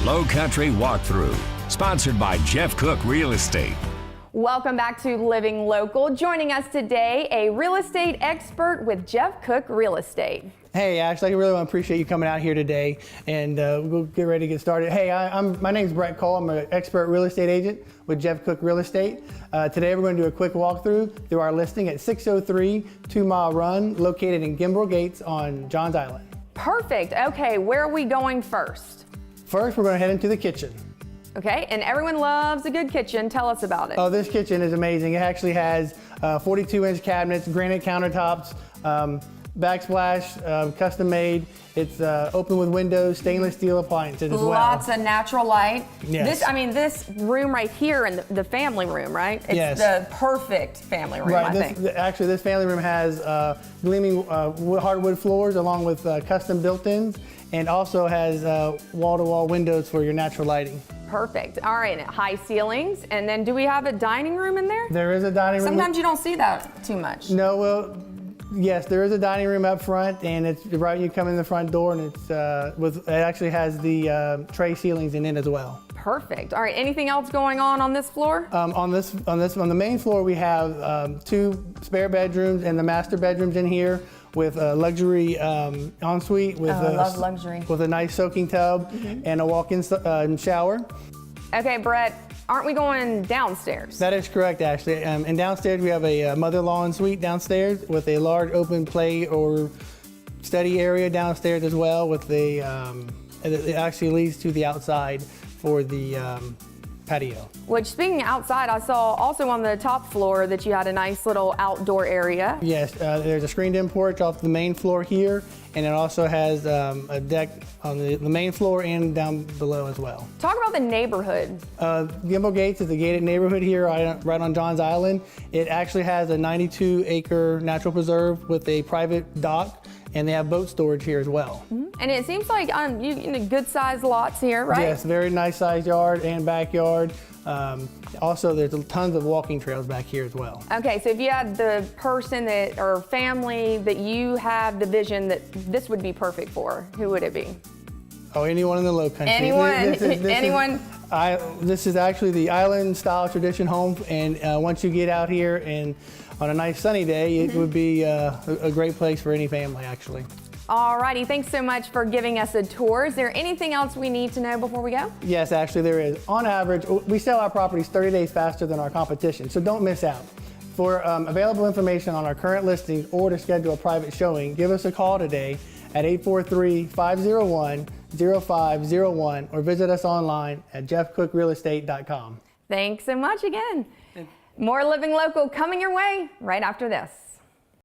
Low Country Walkthrough, sponsored by Jeff Cook Real Estate. Welcome back to Living Local. Joining us today, a real estate expert with Jeff Cook Real Estate. Hey, Ashley, I really want to appreciate you coming out here today, and we'll get ready to get started. Hey, my name's Brett Cole. I'm an expert real estate agent with Jeff Cook Real Estate. Today we're going to do a quick walkthrough through our listing at 603 2 Mile Run, located in Greenville Gates on Johns Island. Perfect. Okay, where are we going first? First, we're going to head into the kitchen. Okay, and everyone loves a good kitchen. Tell us about it. Oh, this kitchen is amazing. It actually has 42-inch cabinets, granite countertops, backsplash, custom made. It's open with windows, stainless steel appliances as well. Lots of natural light. Yes. This room right here in the family room, right? It's Yes. the perfect family room, I think. Actually, this family room has gleaming hardwood floors along with custom built-ins, and also has wall-to-wall windows for your natural lighting. Perfect. All right, high ceilings. And then do we have a dining room in there? There is a dining room. Sometimes you don't see that too much. No, well, yes, there is a dining room up front, and it's right when you come in the front door, and it actually has the tray ceilings in it as well. Perfect. All right, anything else going on this floor? On the main floor, we have 2 spare bedrooms and the master bedrooms in here with a luxury ensuite with I love luxury. With a nice soaking tub and a walk-in shower. Okay, Brett, aren't we going downstairs? That is correct, Ashley. And downstairs we have a mother-in-law ensuite downstairs with a large open play or study area downstairs as well. With it actually leads to the outside for the patio. Which, speaking outside, I saw also on the top floor that you had a nice little outdoor area. Yes, there's a screened-in porch off the main floor here, and it also has a deck on the main floor and down below as well. Talk about the neighborhood. Greenville Gates is a gated neighborhood here right on Johns Island. It actually has a 92-acre natural preserve with a private dock, and they have boat storage here as well. And it seems like good-sized lots here, right? Yes, very nice sized yard and backyard. Also, there's tons of walking trails back here as well. Okay, so if you had the person or family that you have the vision that this would be perfect for, who would it be? Oh, anyone in the Low Country. Anyone? This is actually the island style tradition home, and once you get out here and on a nice sunny day, it would be a great place for any family, actually. Alrighty, thanks so much for giving us a tour. Is there anything else we need to know before we go? Yes, actually there is. On average, we sell our properties 30 days faster than our competition, so don't miss out. For available information on our current listings or to schedule a private showing, give us a call today at 843-501-0501 or visit us online at jeffcookrealestate.com. Thanks so much again. More Living Local coming your way right after this.